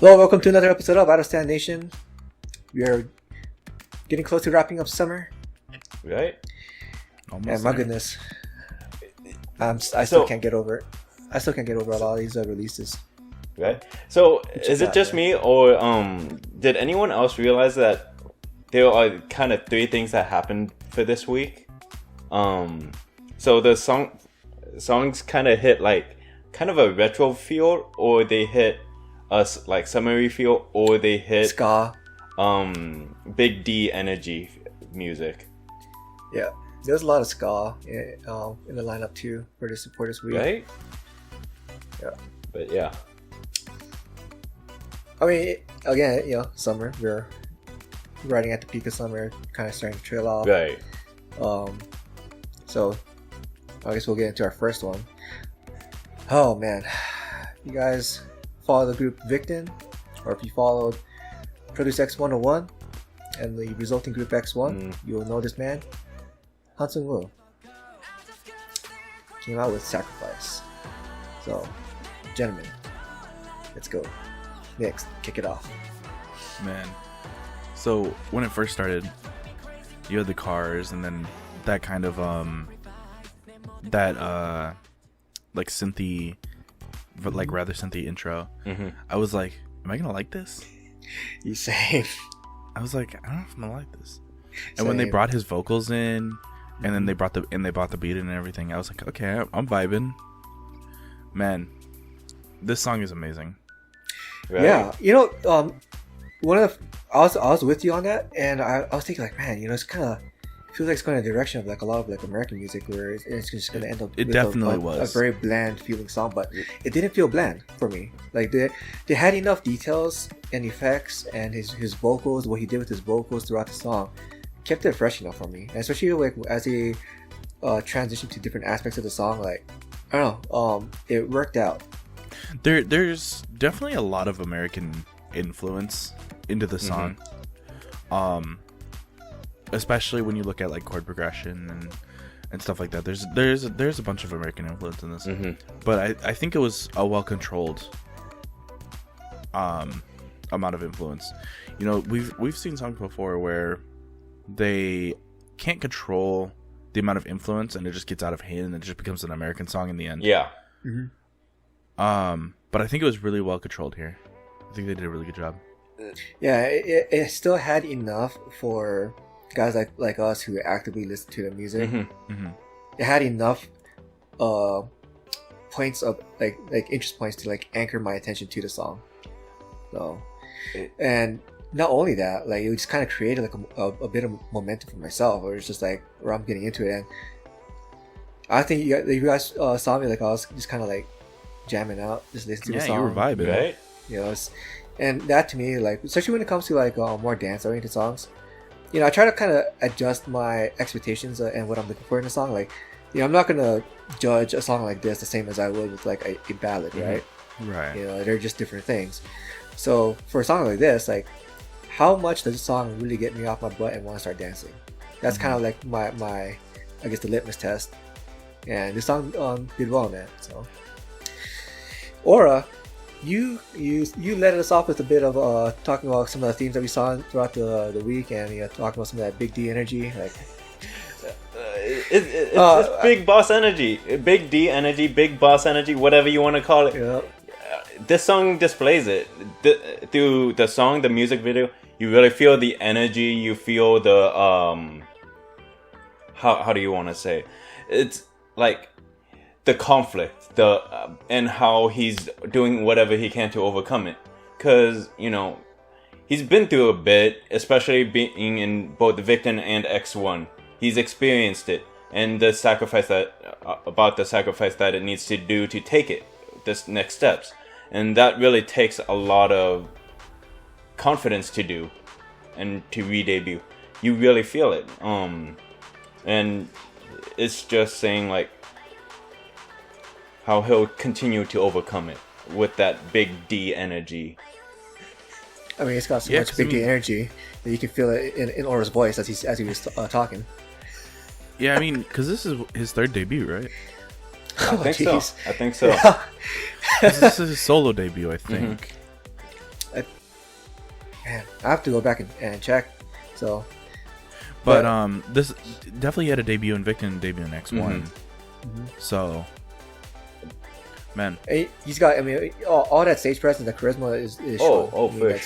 Hello, welcome to another episode of Out of Stand Nation. We are getting close to wrapping up summer. Right? Almost and my goodness, I still can't get over it. I still can't get over a lot of these releases. Right? So, is it just me, or did anyone else realize that there are kind of three things that happened for this week? So the songs kind of hit like kind of a retro feel, or they hit us like summery feel, or they hit ska, big D energy music. Yeah, there's a lot of ska in the lineup too for this week. Right? Yeah. But yeah. I mean, again, summer. We're riding at the peak of summer, kind of starting to trail off. Right. So I guess we'll get into our first one. Oh man, you guys follow the group Victon, or if you followed Produce X101 and the resulting group X1, you will know this man, Seung Woo. Came out with Sacrifice. So, gentlemen, let's go. Next, kick it off. Man, so when it first started, you had the cars, and then that kind of like synthy, but like rather synthy intro. I was like, am I gonna like this? You same. I was like, I don't know if I'm gonna like this. And when they brought his vocals in, and then they brought the beat in and everything, I was like, okay, I'm vibing. Man, this song is amazing. Right? Yeah, one of the, I was with you on that, and I was thinking like, man, it's kind of feels like it's going in the direction of like a lot of like American music, where it's just going to end up. It with definitely a very bland feeling song, but it didn't feel bland for me. Like they had enough details and effects, and his vocals, what he did with his vocals throughout the song, kept it fresh enough for me. And especially like as he transitioned to different aspects of the song, like I don't know, it worked out. There's definitely a lot of American influence into the song. Especially when you look at like chord progression and stuff like that. There's a bunch of American influence in this. But I think it was a well controlled amount of influence. We've seen songs before where they can't control the amount of influence, and it just gets out of hand, and it just becomes an American song in the end. Yeah. But I think it was really well controlled here. I think they did a really good job. Yeah, it still had enough for guys like us who actively listen to the music. It had enough points of like interest points to like anchor my attention to the song. So, and not only that, like it just kind of created like a bit of momentum for myself, or it's just like where I'm getting into it. And I think you guys saw me like I was just kind of like jamming out, just listening to the song. Yeah, you were vibing, right? And that to me, like especially when it comes to like more dance oriented songs, I try to kind of adjust my expectations and what I'm looking for in a song. Like, I'm not gonna judge a song like this the same as I would with like a ballad, right? Right. They're just different things. So for a song like this, like, how much does the song really get me off my butt and want to start dancing? That's kind of like my I guess the litmus test. And this song did well on that. So, Aura, you led us off with a bit of talking about some of the themes that we saw throughout the week, and talking about some of that big D energy, like it's big boss energy, big D energy, big boss energy, whatever you want to call it. Yeah. This song displays it through the song, the music video. You really feel the energy. You feel the how do you want to say? It's like the conflict, and how he's doing whatever he can to overcome it. Because, he's been through a bit, especially being in both the Victon and X1. He's experienced it, and the sacrifice that it needs to do to take it, this next steps. And that really takes a lot of confidence to do, and to re-debut. You really feel it. And it's just saying like, how he'll continue to overcome it with that big D energy. I mean, it's got so much big D energy that you can feel it in Aura's voice as he was talking. Yeah, I mean, because this is his third debut, right? I think so. Yeah. This is his solo debut, I think. Man, I have to go back and check. So, but this definitely had a debut in Victon and a debut in X1. So, man, he's got. I mean, all that stage presence, the charisma is shown. For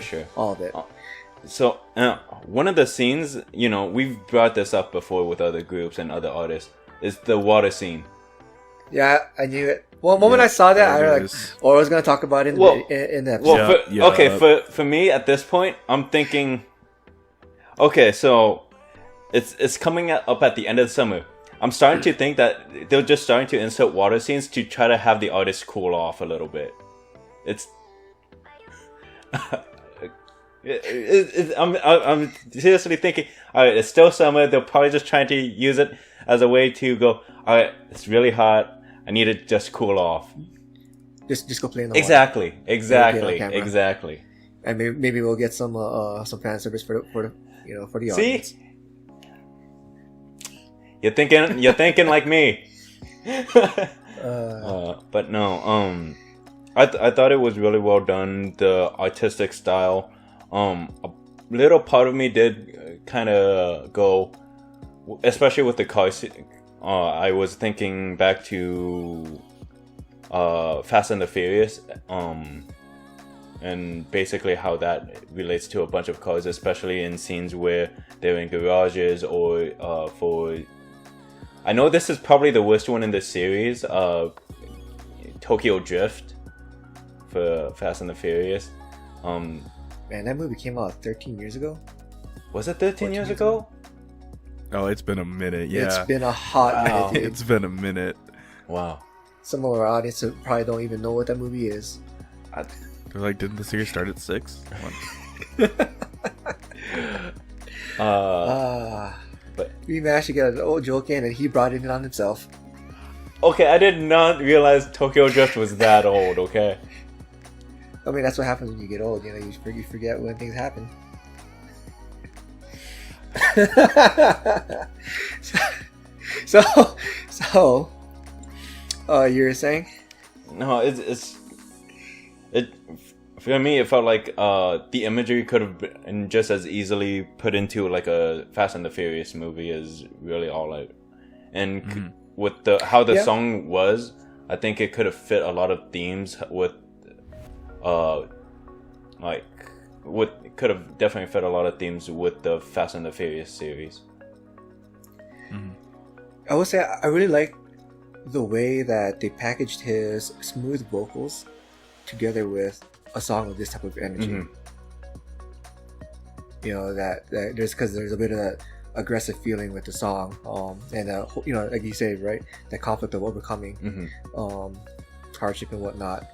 sure, all of it. So one of the scenes, you know, we've brought this up before with other groups and other artists, is the water scene. Yeah, I knew it. Well, the moment I saw that, I was like, I was going to talk about it in the episode. Okay, for me at this point, I'm thinking, okay, so it's coming up at the end of the summer. I'm starting to think that they're just starting to insert water scenes to try to have the artist cool off a little bit. I'm seriously thinking, alright, it's still summer, they're probably just trying to use it as a way to go, alright, it's really hot, I need to just cool off. Just go play in the water. Exactly. And maybe we'll get some fan service for the audience. See? You're thinking like me. But no, I thought it was really well done, the artistic style. A little part of me did kind of go, especially with the car scene. I was thinking back to Fast and the Furious, and basically how that relates to a bunch of cars, especially in scenes where they're in garages or for. I know this is probably the worst one in the series, Tokyo Drift for Fast and the Furious. Man, that movie came out 13 years ago. Was it 13 years ago? Oh, it's been a minute. Yeah, it's been a hot minute. Dude. It's been a minute. Wow. Some of our audience probably don't even know what that movie is. They're like, didn't the series start at 6? But we managed to get an old joke in, and he brought it in on himself. Okay, I did not realize Tokyo Drift was that old. Okay. I mean, that's what happens when you get old. You know, you forget when things happen. so, you were saying? No, it for me. It felt like the imagery could have been just as easily put into like a Fast and the Furious movie as really all out. And with how the song was, I think it could have fit a lot of themes with could have definitely fit a lot of themes with the Fast and the Furious series. I would say I really like the way that they packaged his smooth vocals together with a song with this type of energy. You know, that there's a bit of that aggressive feeling with the song, and you know, like you say, right, that conflict of overcoming hardship and whatnot.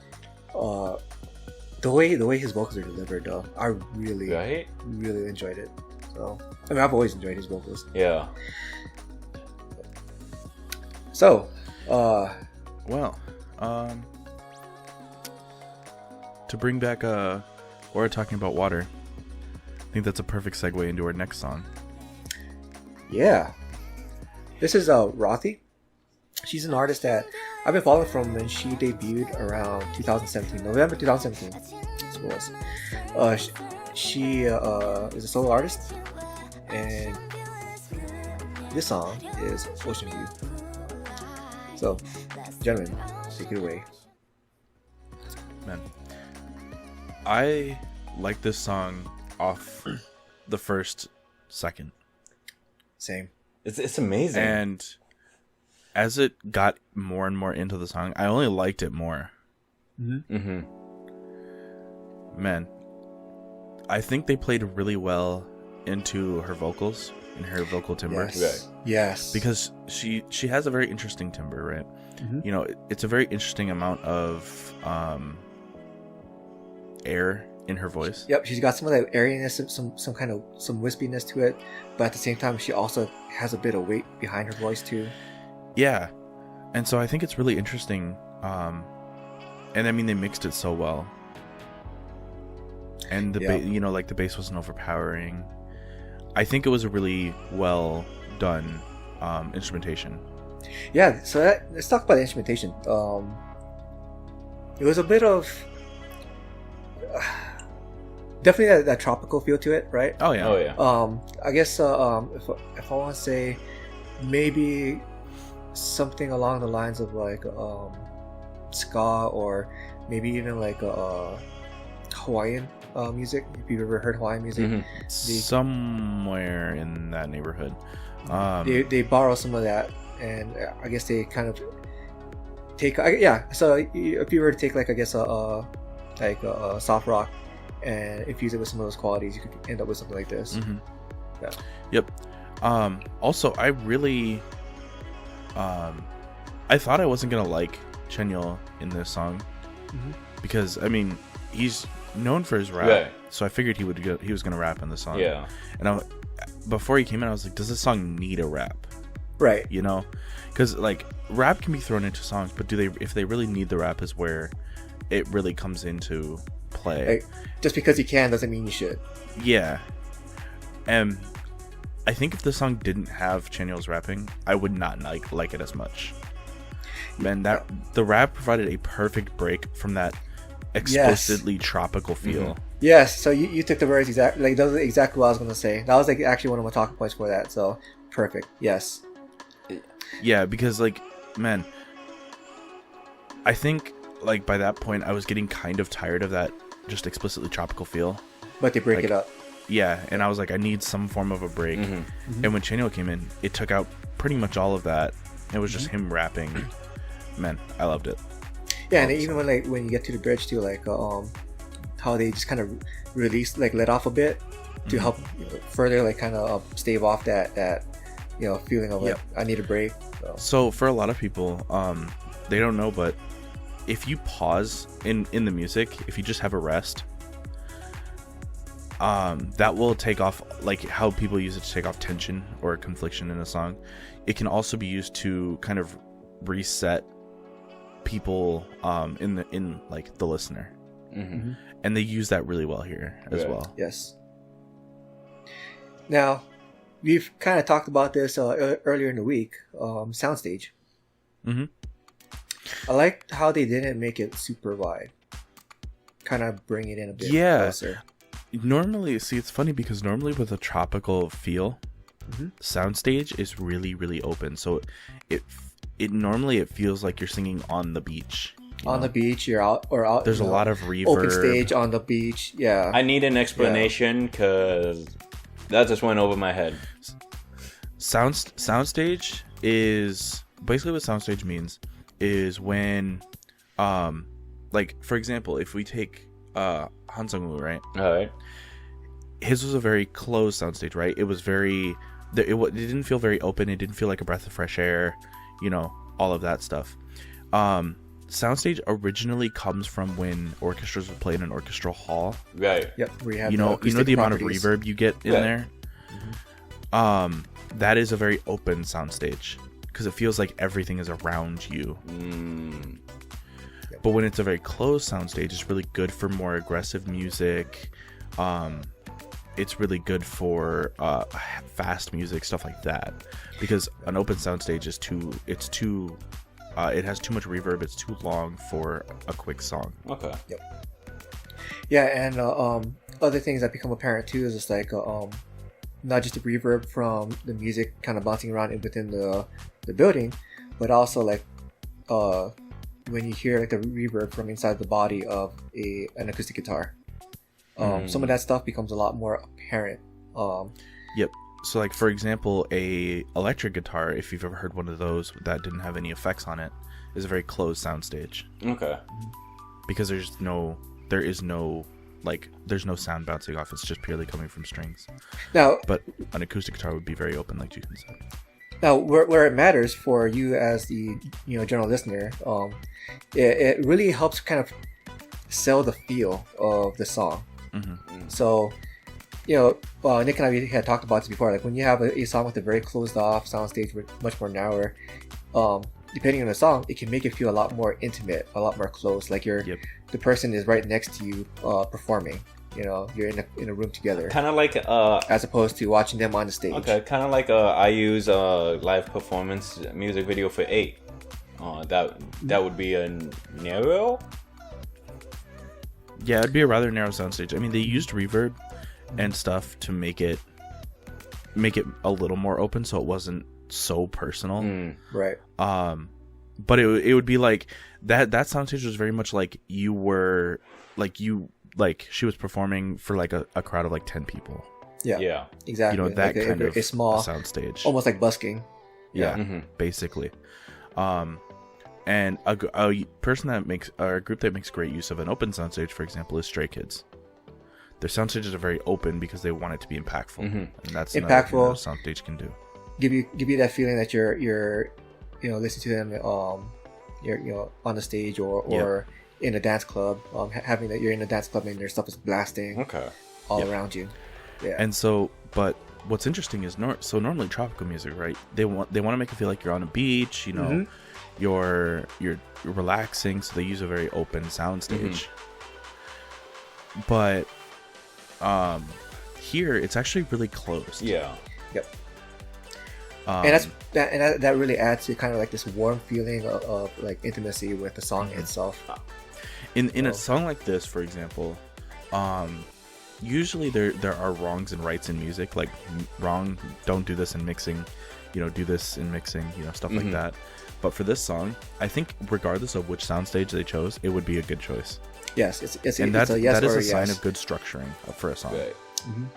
The way his vocals are delivered, though, I really enjoyed it. So, I mean, I've always enjoyed his vocals. Yeah. So, to bring back we're talking about water. I think that's a perfect segue into our next song. Yeah. This is Rothy. She's an artist that I've been following from when she debuted around 2017, November 2017. This was. She is a solo artist, and this song is Ocean View. So, gentlemen, take it away. Man, I like this song off the first second. Same. It's amazing. And as it got more and more into the song, I only liked it more. Man, I think they played really well into her vocals and her vocal timbre. Yes. Because she has a very interesting timbre, right? You know, it's a very interesting amount of air in her voice. Yep, she's got some of that airiness, some kind of wispiness to it, but at the same time, she also has a bit of weight behind her voice too. Yeah, and so I think it's really interesting. And I mean, they mixed it so well, and the bass wasn't overpowering. I think it was a really well done instrumentation. Yeah, so let's talk about the instrumentation. It was a bit of definitely that tropical feel to it, right? Oh yeah. Oh yeah. I guess if I want to say maybe something along the lines of like ska, or maybe even like Hawaiian music. If you've ever heard Hawaiian music, Somewhere in that neighborhood. They borrow some of that, and I guess they kind of take So if you were to take like, I guess a soft rock and infuse it with some of those qualities, you could end up with something like this. Yeah. Yep. Also, I really I thought I wasn't gonna like Chanyeol in this song because I mean he's known for his rap, right. So I figured he was gonna rap in the song. Yeah. And before he came in, I was like, does this song need a rap? Right. You know, because like rap can be thrown into songs, but if they really need the rap is where it really comes into play. Like, just because you can doesn't mean you should. Yeah. And I think if the song didn't have Chanyeol's rapping, I would not like it as much. Man, the rap provided a perfect break from that explicitly tropical feel. Yes, so you took the words exactly, like that was exactly what I was going to say. That was like actually one of my talking points for that. So perfect. Yes. Yeah, because like, man, I think like by that point I was getting kind of tired of that just explicitly tropical feel. But they break it up. Yeah, and I was like, I need some form of a break. And when Chanyeol came in, it took out pretty much all of that. It was just him rapping. Man, I loved it. Yeah, and even when you get to the bridge too, like how they just kind of release, like let off a bit to help further like kind of stave off that feeling of like I need a break. So for a lot of people, they don't know, but if you pause in the music, if you just have a rest, that will take off, like how people use it to take off tension or confliction in a song. It can also be used to kind of reset people in like the listener, and they use that really well here as well. Yes. Now we've kind of talked about this earlier in the week. Soundstage. I liked how they didn't make it super wide, kind of bring it in a bit closer. Normally, see, it's funny because normally with a tropical feel, soundstage is really, really open. So it normally feels like you're singing on the beach. On the beach, you're out or out. There's a lot of reverb. Open stage on the beach. Yeah. I need an explanation because that just went over my head. Soundstage is basically what soundstage means is when, like for example, if we take Seung Woo, right? All right. His was a very closed soundstage, right? It was very, it didn't feel very open. It didn't feel like a breath of fresh air, all of that stuff. Soundstage originally comes from when orchestras would play in an orchestral hall. Right. Yep. We have the amount of reverb you get in there. That is a very open soundstage because it feels like everything is around you. But when it's a very closed soundstage, it's really good for more aggressive music. It's really good for fast music, stuff like that. Because an open soundstage is it has too much reverb. It's too long for a quick song. Okay. Yep. Yeah, and other things that become apparent too is just like not just the reverb from the music kind of bouncing around within the building, but also like when you hear like the reverb from inside the body of an acoustic guitar. Some of that stuff becomes a lot more apparent. Yep. So like for example, a electric guitar, if you've ever heard one of those that didn't have any effects on it, is a very closed soundstage. Okay. Because there's no sound bouncing off. It's just purely coming from strings. Now, but an acoustic guitar would be very open, like Jukun said. Now, where it matters for you as the general listener, it really helps kind of sell the feel of the song. So, Nick and I had talked about this before. Like when you have a song with a very closed off soundstage, much more narrower, depending on the song, it can make it feel a lot more intimate, a lot more close. Like the person is right next to you performing. You're in a room together. Kind of like as opposed to watching them on the stage. Okay, kind of like I use a live performance music video for 8. That would be a narrow. Yeah, it'd be a rather narrow soundstage. I mean, they used reverb and stuff to make it a little more open, so it wasn't so personal. Right. But it would be like that soundstage was very much like she was performing for like a crowd of like 10 people. Yeah. Exactly. You know, that like kind of a small soundstage. almost like busking. Yeah, basically. And a person that makes, or a group that makes great use of an open soundstage, for example, is Stray Kids. Their soundstages are very open because they want it to be impactful, and that's impactful. Another thing that a soundstage can do. Give you that feeling that you're listening to them you're on the stage or in a dance club, having that you're in a dance club and their stuff is blasting all around you. Yeah. And so, but what's interesting is normally tropical music, right? They want to make it feel like you're on a beach, you know, you're relaxing, so they use a very open soundstage. But here it's actually really closed. Yeah. Yep. And that really adds to kind of like this warm feeling of like intimacy with the song itself. In a song like this, for example, usually there are wrongs and rights in music, like wrong, don't do this in mixing, do this in mixing, stuff like that. But for this song, I think regardless of which soundstage they chose, it would be a good choice. Yes, it's a yes that is or a yes. sign of good structuring for a song. Right.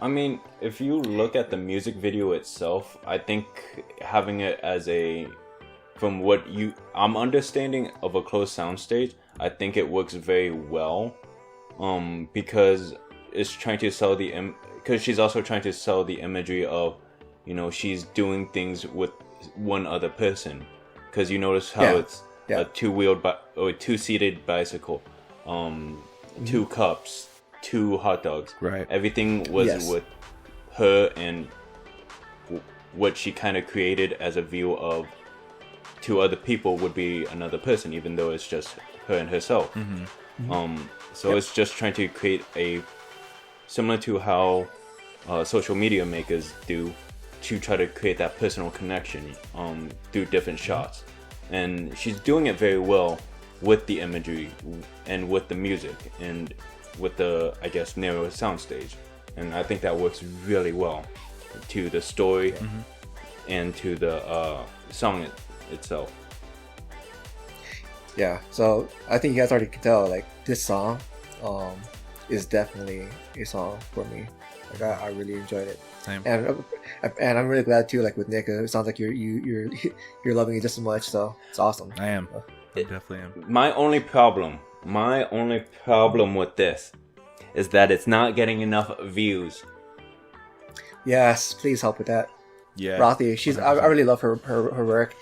I mean, if you look at the music video itself, I think having it as from what I'm understanding of a closed soundstage, I think it works very well, because it's trying to sell because she's also trying to sell the imagery of, she's doing things with one other person, because you notice how it's a two-seated bicycle, 2 cups, 2 hot dogs. Right. Everything was with her and what she kind of created as a view of 2 other people would be another person, even though it's just her and herself. So it's just trying to create similar to how social media makers do, to try to create that personal connection through different shots. And she's doing it very well with the imagery and with the music and with the, I guess, narrow soundstage. And I think that works really well to the story and to the song itself. Yeah, so I think you guys already can tell, like, this song is definitely a song for me. Like, I really enjoyed it. Same. And I'm really glad too, like with Nick, it sounds like you're loving it just as much, so it's awesome. I am. I definitely am. My only problem with this is that it's not getting enough views. Yes, please help with that. Yeah. Rothy, I really love her work.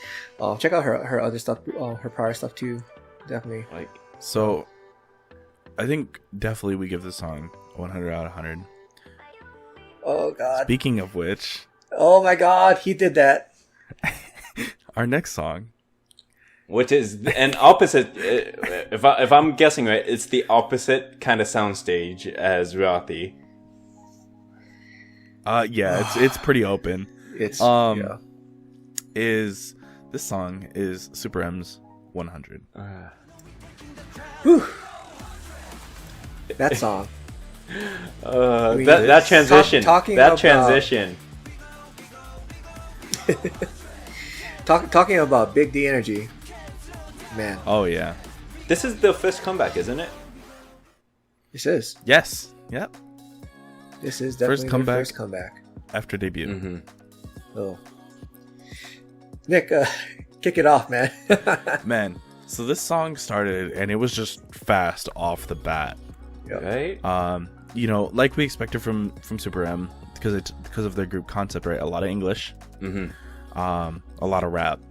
Check out her other stuff, her prior stuff too. Definitely. So I think definitely we give this song 100 out of 100. Oh god. Speaking of which, oh my god, he did that. Our next song, which is an opposite, if I'm guessing right, it's the opposite kind of soundstage as Rothy. It's pretty open. It's is this song is SuperM's 100. Whew. That song. That transition. Transition. Talking about Big D energy, man. Oh yeah. This is the first comeback, isn't it? This is. Yes. Yep. This is definitely first comeback after debut. Oh. Nick, kick it off, man. Man, so this song started and it was just fast off the bat. Yep. Right? Like we expected from SuperM, because of their group concept, right? A lot of English. A lot of rap.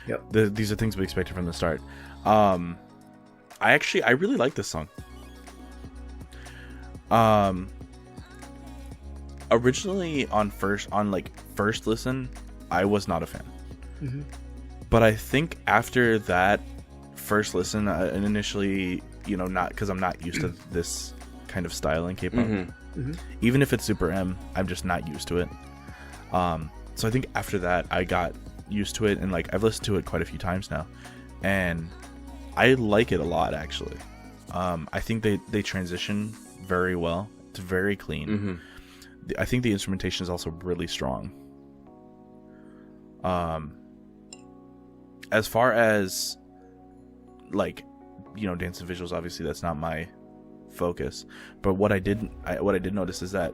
Yep. These are things we expected from the start. I really like this song. Originally on first listen, I was not a fan. But I think after that first listen, and initially, not because I'm not used to this kind of style in K-pop. Even if it's SuperM, I'm just not used to it. So I think after that, I got used to it, and I've listened to it quite a few times now, and I like it a lot actually. I think they transition very well. It's very clean. Mm-hmm. I think the instrumentation is also really strong. As far as like, you know, dance and visuals, obviously that's not my focus. But what I did notice is that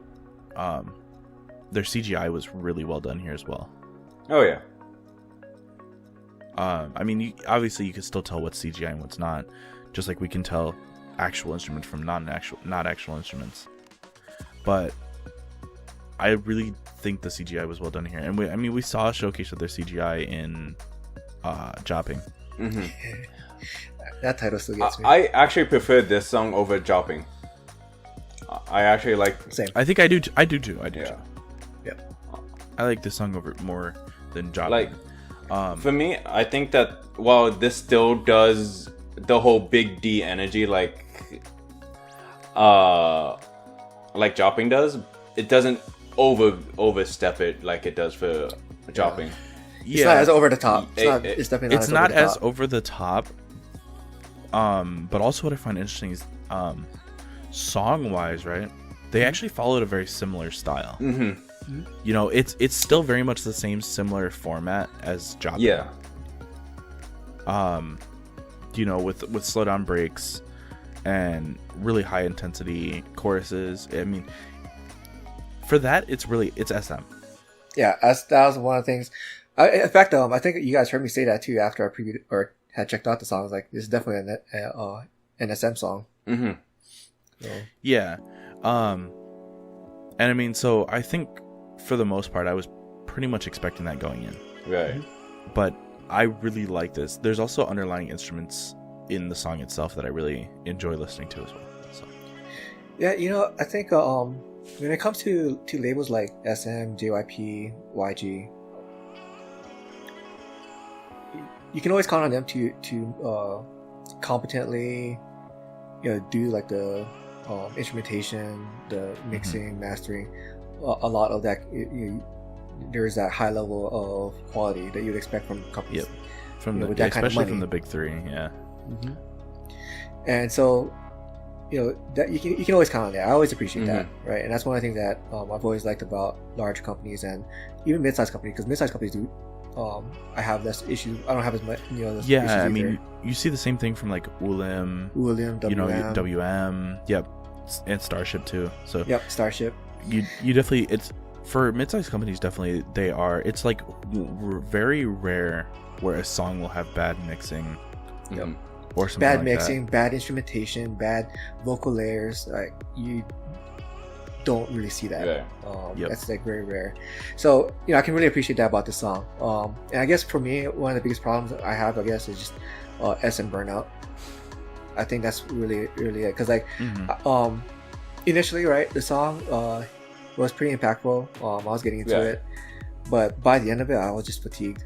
their CGI was really well done here as well. Oh yeah. I mean, obviously you can still tell what's CGI and what's not, just like we can tell actual instruments from not actual instruments. But I really think the CGI was well done here, and we saw a showcase of their CGI in Jopping. Mm-hmm. That title still gets me. I actually prefer this song over Jopping. I actually like. Same. I think I do too. Yeah. I like this song over more than Jopping. Like, for me, I think that while this still does the whole big D energy, like Jopping does, it doesn't overstep it like it does for Jopping. Yeah. It's not as over the top. It's definitely not. It's not as over the top. But also what I find interesting is, song wise, right? They actually followed a very similar style. Mm-hmm. You know, it's still very much the same similar format as Jopping. Yeah. You know, with slow down breaks and really high intensity choruses. I mean, for that, it's SM. Yeah, that was one of the things. In fact, I think you guys heard me say that too after I previewed or had checked out the song. I was like, this is definitely an SM song. Mm-hmm. So. Yeah. And I mean, so I think for the most part, I was pretty much expecting that going in. Right. But I really like this. There's also underlying instruments in the song itself that I really enjoy listening to as well. So. Yeah, you know, I think when it comes to labels like SM, JYP, YG, you can always count on them to competently, you know, do like the instrumentation, the mixing, mastering. A lot of that, there is that high level of quality that you'd expect from companies. Yep. Especially from the big three, yeah. Mm-hmm. And so, you know, that you can always count on that. I always appreciate that, right? And that's one of the things that I've always liked about large companies and even mid-sized companies, because mid-sized companies do. I have less issues. I don't have as much, you know. Yeah, I mean, you see the same thing from like Ulim, WM, you know, WM, yep, and Starship too. So yep, Starship. You definitely, it's for mid-sized companies. Definitely, they are. It's like very rare where a song will have bad mixing, yep, or something bad like mixing, that. bad instrumentation, bad vocal layers. Like you don't really see that. Yeah. That's like very rare. So, you know, I can really appreciate that about this song. And I guess for me, one of the biggest problems I have, I guess, is just SM burnout. I think that's really it, because like initially, right, the song was pretty impactful. I was getting into it, but by the end of it, I was just fatigued.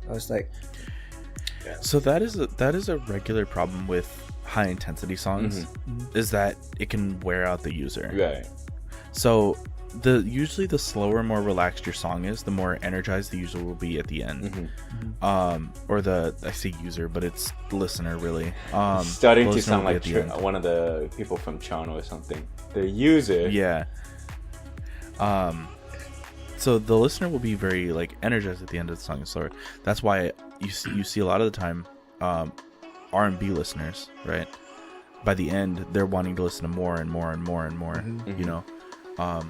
I was like, so that is a regular problem with high intensity songs, is that it can wear out the user. Right. So usually the slower, more relaxed your song is, the more energized the user will be at the end. Or I say user, but it's the listener really. Starting to sound like one of the people from Chan or something. The user. Yeah. So the listener will be very like energized at the end of the song. So that's why you see a lot of the time R&B listeners, right? By the end, they're wanting to listen to more and more and more and more. You know.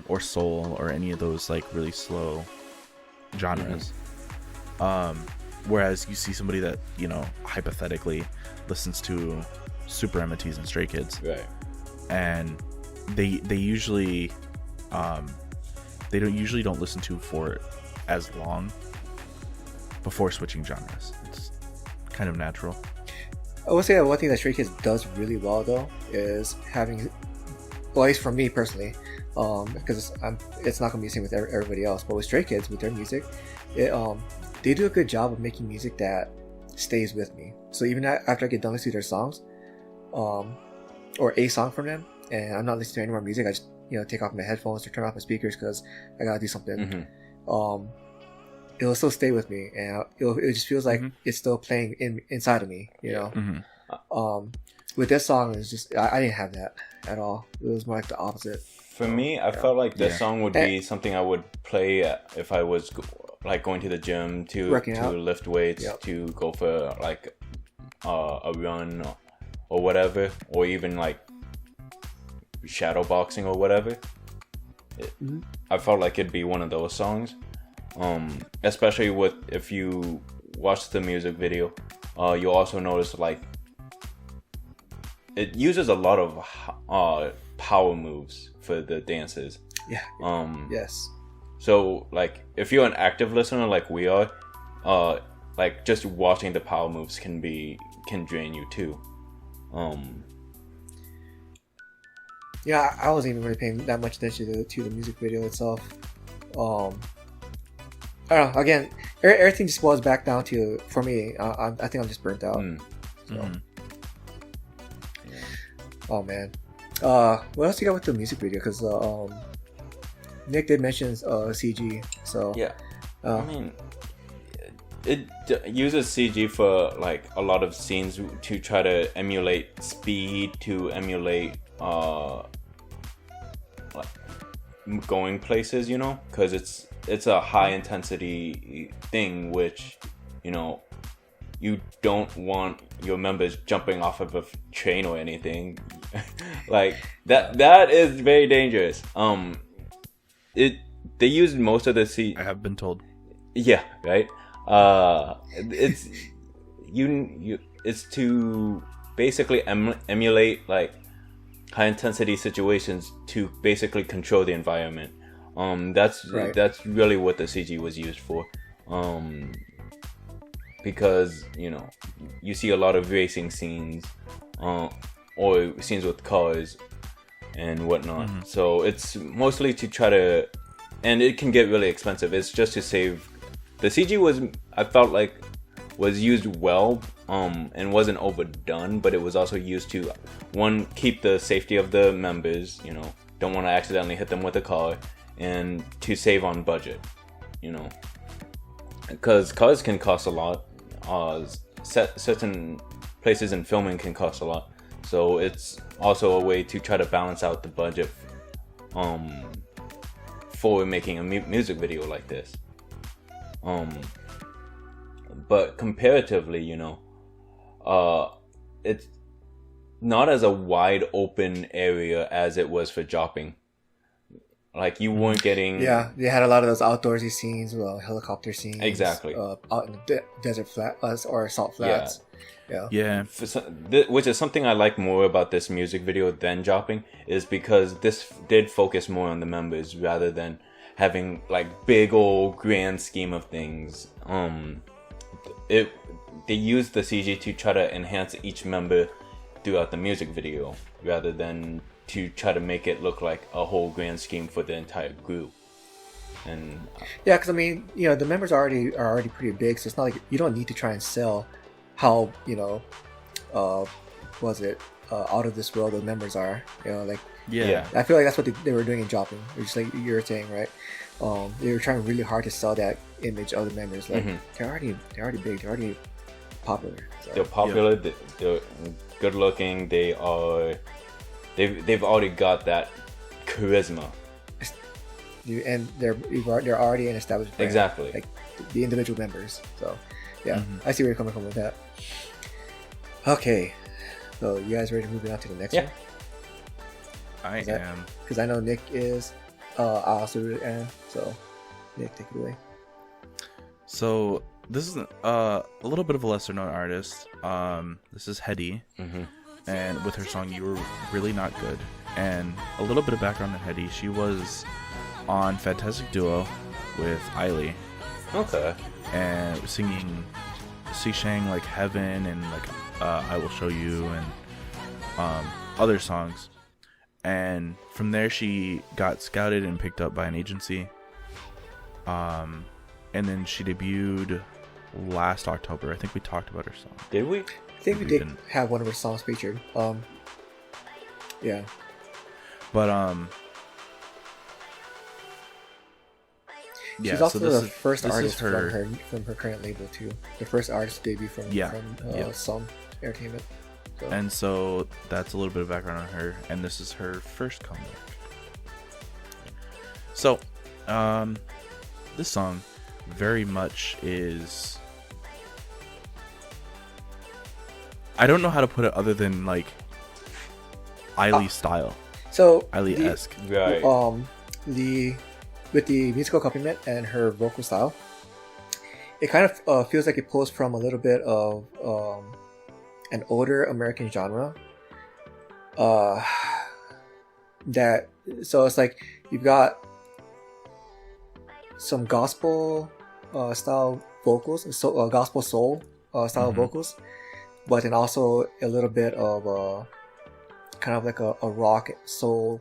Or soul, or any of those like really slow genres. Whereas you see somebody that, you know, hypothetically listens to SuperM and Stray Kids, right? And they usually don't listen to for as long before switching genres. It's kind of natural. I would say that one thing that Stray Kids does really well though is having, well, at least for me personally, because it's not going to be the same with everybody else, but with Stray Kids, with their music, they do a good job of making music that stays with me. So even after I get done listening to their songs, or a song from them, and I'm not listening to any more music, I just, you know, take off my headphones or turn off my speakers because I gotta do something. It'll still stay with me, and it just feels like it's still playing inside of me, you know. with this song, it's just I didn't have that at all. It was more like the opposite. For me, I felt like this song would be something I would play if I was like going to the gym to lift weights, to go for like a run or whatever, or even like shadow boxing or whatever. I felt like it'd be one of those songs, especially if you watch the music video, you'll also notice like it uses a lot of power moves for the dances. Yes. So like if you're an active listener like we are, like just watching the power moves can drain you too. Yeah, I wasn't even really paying that much attention to the music video itself. I don't know. Again, everything just boils back down to, for me, I think I'm just burnt out. So. Oh man. What else you got with the music video? Because Nick did mention CG. So yeah, I mean, it uses CG for like a lot of scenes to try to emulate speed, to emulate like going places, you know, because it's a high intensity thing, which, you know, you don't want your members jumping off of a train or anything. Like that is very dangerous. They used most of the I have been told. Yeah, right. It's it's to basically emulate like high intensity situations to basically control the environment. That's really what the CG was used for. Because, you know, you see a lot of racing scenes, or scenes with cars and whatnot. So it's mostly to try to, and it can get really expensive. It's just to save. The CG I felt like was used well, and wasn't overdone, but it was also used to, one, keep the safety of the members, you know, don't want to accidentally hit them with a car, and to save on budget, you know, because cars can cost a lot. Certain places in filming can cost a lot, so it's also a way to try to balance out the budget for making a music video like this. But comparatively, you know, it's not as a wide open area as it was for Jopping. Like, you weren't getting... Yeah, they had a lot of those outdoorsy scenes, helicopter scenes. Exactly. Out in the desert or salt flats. Yeah. Which is something I like more about this music video than Jopping, is because this did focus more on the members rather than having like big old grand scheme of things. They used the CG to try to enhance each member throughout the music video rather than to try to make it look like a whole grand scheme for the entire group. And yeah, because I mean, you know, the members are already pretty big, so it's not like you don't need to try and sell how, you know, out of this world the members are. You know, like, yeah. I feel like that's what they were doing in Jopping, which, like you were saying, right? They were trying really hard to sell that image of the members. Like, they're already big, they're already popular. So. They're popular. Yeah. They're good looking. They've already got that charisma. And they're already an established brand. Exactly. Like the individual members. So yeah, I see where you're coming from with that. Okay, so you guys ready to move on to the next one? I am. Because I know Nick is. I also am. So Nick, take it away. So this is a little bit of a lesser known artist. This is Hedy. And with her song "You Were Really Not Good." And a little bit of background on Hedy: she was on Fantastic Duo with Ailey. Okay. And singing Shang like Heaven and like I Will Show You and other songs. And from there she got scouted and picked up by an agency. And then she debuted last October. I think we talked about her song. Did we? I think we did have one of her songs featured. Yeah. But she's also the first artist from her current label too. The first artist debut from Some Entertainment. And so that's a little bit of background on her, and this is her first comeback. So, this song very much is... I don't know how to put it other than like Eiley style. So Eiley-esque. Right. With the musical accompaniment and her vocal style, it kind of feels like it pulls from a little bit of an older American genre. So it's like you've got some gospel style vocals, so gospel soul style vocals, but then also a little bit of kind of like a rock soul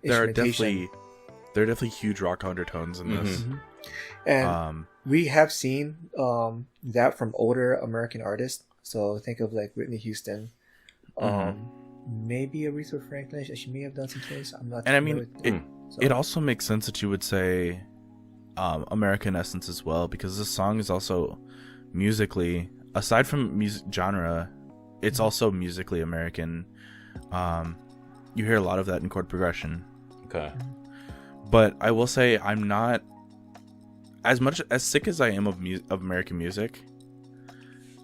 instrumentation. There are definitely huge rock undertones in this. And we have seen that from older American artists. So think of like Whitney Houston, maybe Aretha Franklin. She may have done some things. I'm not. And I mean, it also makes sense that you would say American essence as well, because this song is also musically, aside from music genre, it's also musically American. You hear a lot of that in chord progression. Okay. But I will say I'm not as sick as I am of American music.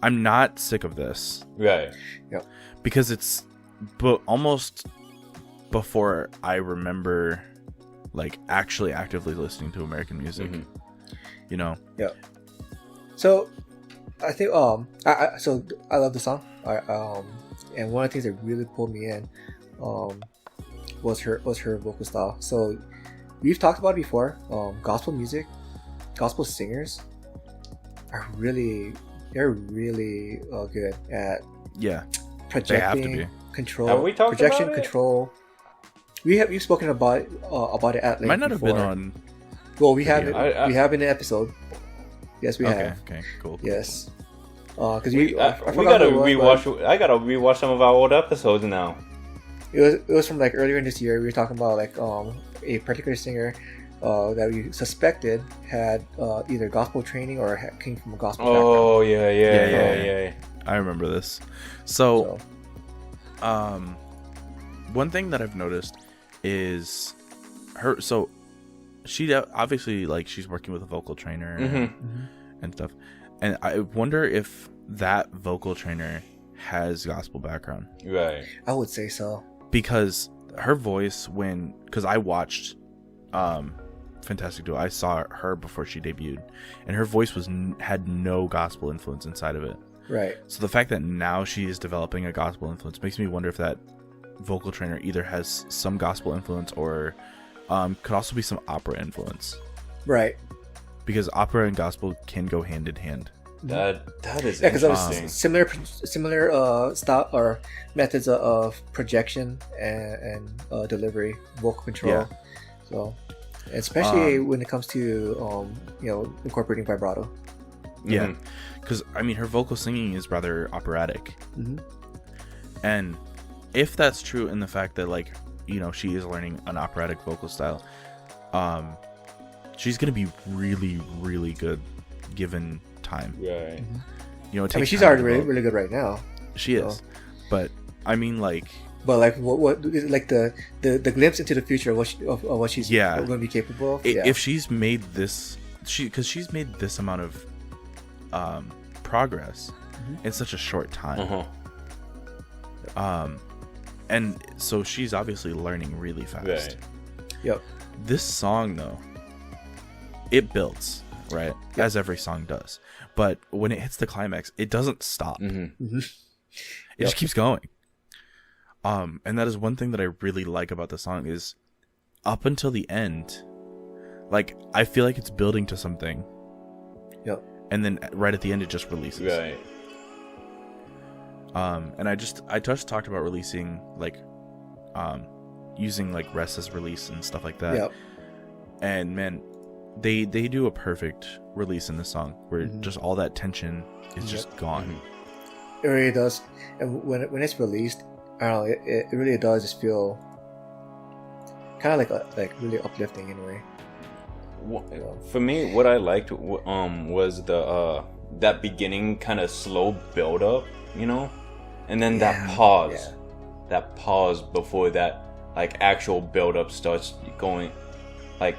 I'm not sick of this. Right. Yeah. Because it's almost before I remember like actually actively listening to American music. You know? Yeah. So I think I love the song. And one of the things that really pulled me in was her vocal style. So we've talked about it before. Gospel music, gospel singers are really good at projecting control. Have we talked projection about it? Control. We've spoken about it at length. Might not before. have been on. Well, we have video. we have in an episode. Yes, we have. Okay, cool. Yes. Because I gotta rewatch some of our old episodes now. It was from like earlier in this year. We were talking about like a particular singer that we suspected had either gospel training or came from a gospel background. Oh yeah. I remember this. So, one thing that I've noticed is her. So, she obviously like she's working with a vocal trainer and stuff. And I wonder if that vocal trainer has gospel background. Right. I would say so. Because her voice, because I watched Fantastic Duo, I saw her before she debuted, and her voice had no gospel influence inside of it. Right. So the fact that now she is developing a gospel influence makes me wonder if that vocal trainer either has some gospel influence or could also be some opera influence. Right. Because opera and gospel can go hand in hand. That is interesting. Similar style or methods of projection and delivery, vocal control. Yeah. So, especially when it comes to incorporating vibrato. Yeah, because I mean her vocal singing is rather operatic, and if that's true in the fact that like she is learning an operatic vocal style, she's gonna be really, really good given time. Right. I mean, she's already really good right now. She is, but I mean, like. But like, what is like the glimpse into the future of what she's going to be capable of? If she's made this, because she's made this amount of progress in such a short time. And so she's obviously learning really fast. Right. Yep. This song though, it builds, right? Yep. As every song does. But when it hits the climax, it doesn't stop. It just keeps going. And that is one thing that I really like about the song is up until the end, like I feel like it's building to something. Yep. And then right at the end it just releases. Right. And I just talked about releasing like using like rest as release and stuff like that. Yep. And man, they do a perfect release in this song where just all that tension is just gone. It really does. And when it's released, I don't know, it really does just feel kind of like really uplifting in a way. For me, what I liked was the that beginning kind of slow build up, and then Yeah. that pause before that like actual build up starts going, like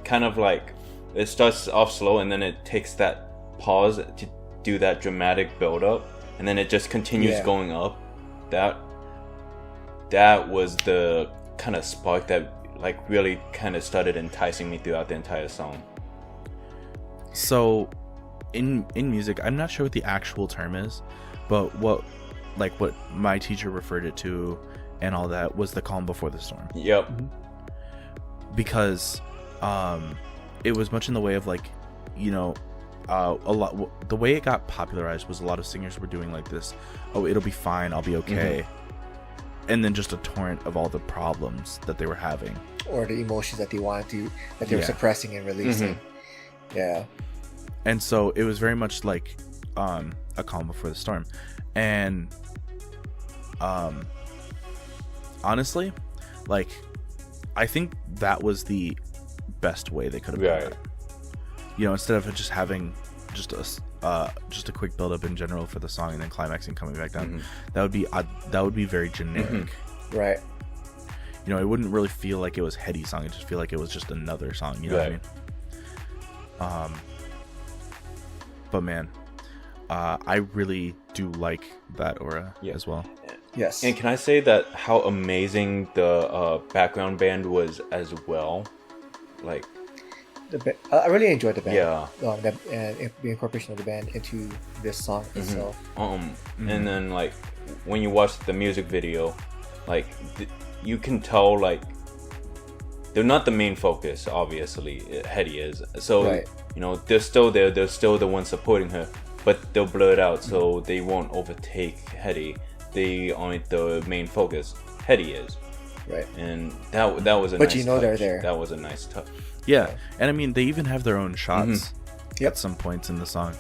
kind of like it starts off slow and then it takes that pause to do that dramatic build up, and then it just continues going up. That was the kind of spark that like really kind of started enticing me throughout the entire song. So in music, I'm not sure what the actual term is, but what my teacher referred it to and all that was the calm before the storm. Yep. Because it was much in the way of like, you know, a lot, the way it got popularized was a lot of singers were doing like this, oh, it'll be fine, I'll be okay, and then just a torrent of all the problems that they were having, or the emotions that they wanted to, that they were suppressing and releasing. And so it was very much like a calm before the storm. And honestly, like, I think that was the best way they could have done it. You know, instead of just having just a quick build up in general for the song and then climaxing coming back down, that would be very generic. Right. You know, it wouldn't really feel like it was Hedy's song. It just feel like it was just another song. You know what I mean? But man, I really do like that aura as well. Yes. And can I say that how amazing the background band was as well? Like, I really enjoyed the band. Yeah. And the incorporation of the band into this song itself. And then like when you watch the music video, like you can tell like they're not the main focus. Obviously, Hedy is. So you know they're still there. They're still the ones supporting her, but they'll blur it out so they won't overtake Hedy. They aren't the main focus. Hedy is. Right. And that was a but nice you know touch. They're there. That was a nice touch. Yeah, and I mean they even have their own shots at some points in the song,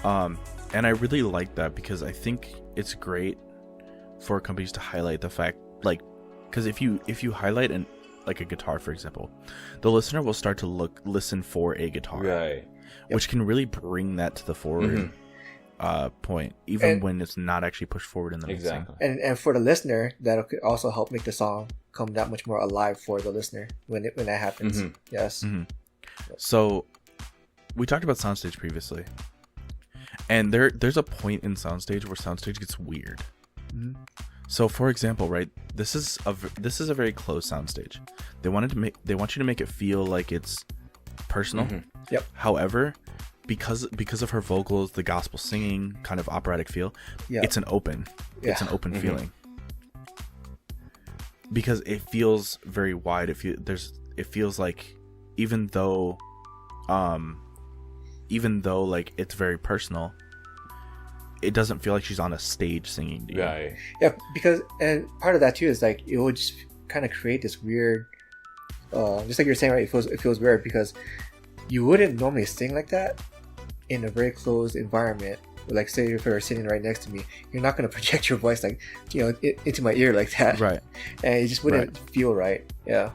and I really like that because I think it's great for companies to highlight the fact, like, because if you highlight like a guitar, for example, the listener will start to listen for a guitar, right? Which can really bring that to the forward point, even when it's not actually pushed forward in the mixing. And for the listener, that could also help make the song come that much more alive for the listener when that happens. Yes. So we talked about soundstage previously, and there's a point in soundstage where soundstage gets weird. So for example, right, this is a very closed soundstage. They want you to make it feel like it's personal. However, because of her vocals, the gospel singing kind of operatic feel, it's an open feeling. Because it feels very wide. It feels like even though like it's very personal, it doesn't feel like she's on a stage singing to you. Right. Yeah, because and part of that too is like it would just kind of create this weird, just like you're saying, right? It feels weird because you wouldn't normally sing like that in a very closed environment. Like, say if you were sitting right next to me, you're not going to project your voice like, you know, into my ear like that, right? And it just wouldn't feel right. Yeah.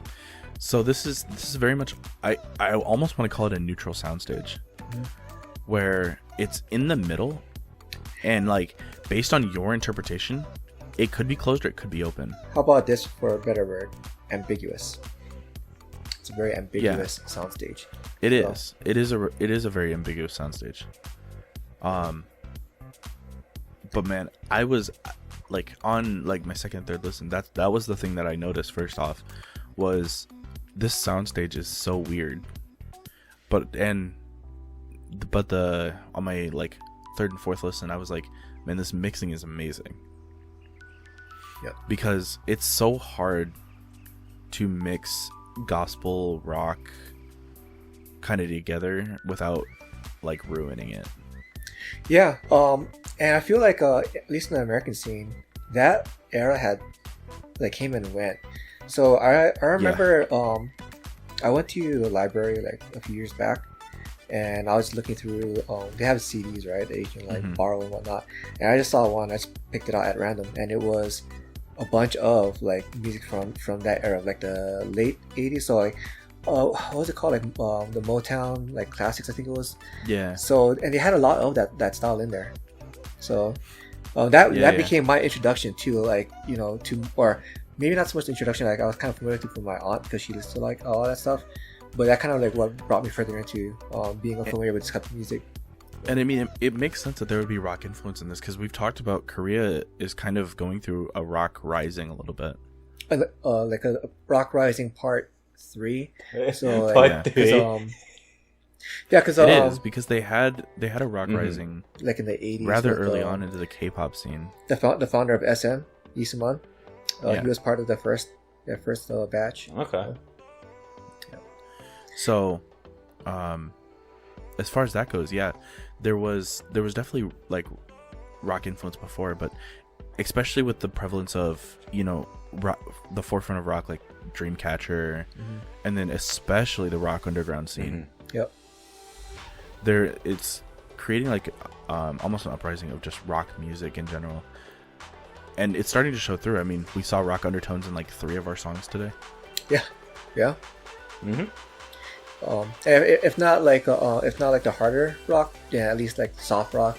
So this is very much, I almost want to call it a neutral soundstage, where it's in the middle, and like based on your interpretation, it could be closed or it could be open. How about this for a better word? Ambiguous. It's a very ambiguous soundstage. It is. It is a very ambiguous soundstage. But man, I was like on like my second and third listen, that was the thing that I noticed first off, was this soundstage is so weird. But on my like third and fourth listen, I was like, man, this mixing is amazing. Yeah. Because it's so hard to mix gospel rock kind of together without like ruining it. Yeah, and I feel like at least in the American scene, that era had like came and went. So I remember I went to the library like a few years back, and I was looking through. They have CDs, right, that you can like borrow and whatnot. And I just saw one. I just picked it out at random, and it was a bunch of like music from that era, like the late '80s. So like, what was it called? Like the Motown like classics, I think it was. Yeah. So and they had a lot of that style in there. So That became my introduction to like or maybe not so much the introduction. Like I was kind of familiar with from my aunt because she listened to like all that stuff, but that kind of like what brought me further into being familiar with this type of music. And I mean, it makes sense that there would be rock influence in this because we've talked about Korea is kind of going through a rock rising a little bit. Like a rock rising part 3. So part 3. Because it is because they had a rock rising like in the 80s, rather early on into the K-pop scene. The founder of SM, Lee Soo-man, he was part of the first batch. Okay. So, as far as that goes, there was definitely like rock influence before, but especially with the prevalence of the forefront of rock like Dreamcatcher, and then especially the rock underground scene. Yep. It's creating like almost an uprising of just rock music in general, and it's starting to show through. I mean, we saw rock undertones in like 3 of our songs today. Yeah. If not like the harder rock, at least like the rock.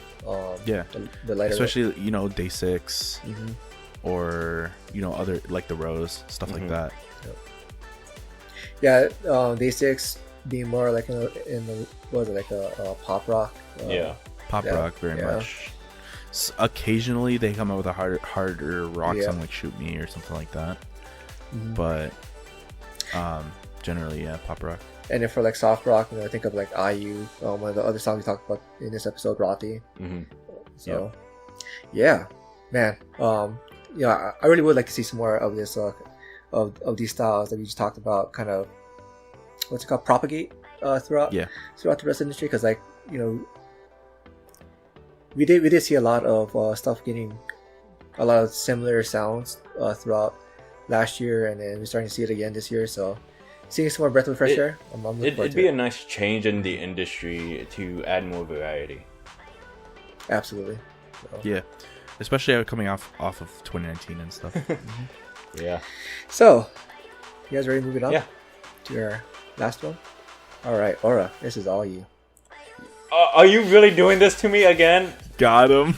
The lighter, especially Day 6, or other like the Rose stuff like that. Day 6 being more like in the what was it, like a pop rock. Pop rock very much. Occasionally they come out with a harder rock song like Shoot Me or something like that, but generally pop rock. And then for like soft rock, I think of like IU, one of the other songs we talked about in this episode, Rothy. So, man, I really would like to see some more of this, of these styles that we just talked about, kind of, what's it called, propagate throughout the rest of the industry, because like we did see a lot of stuff getting a lot of similar sounds throughout last year, and then we're starting to see it again this year. So. Seeing some more breath of fresh air. It'd be a nice change in the industry to add more variety. Absolutely. So. Yeah, especially coming off of 2019 and stuff. Yeah. So, you guys ready to move it on? Yeah. To your last one? All right, Aura, this is all you. Are you really doing this to me again? Got him.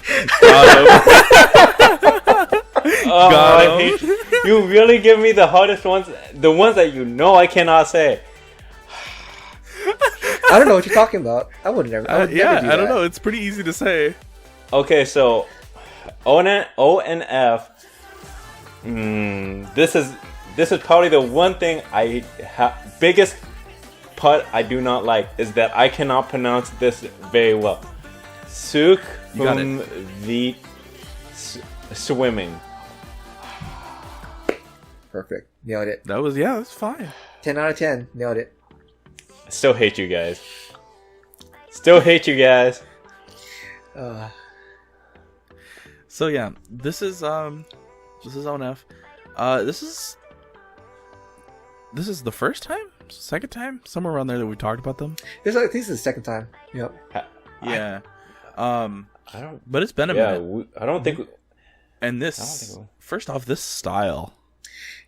Got him. You really give me the hardest ones, the ones that I cannot say. I don't know what you're talking about. I would never. I don't know. It's pretty easy to say. Okay, so ONF. This is probably the one thing biggest part I do not like is that I cannot pronounce this very well. Sukhumvit Swimming. Perfect. Nailed it. That's fine. 10 out of 10. Nailed it. Still hate you guys. So yeah, this is ONF. This is the first time? Second time? Somewhere around there that we talked about them. This is the second time. Yep. Yeah. I don't. But it's been a minute. I don't think. And first off, this style.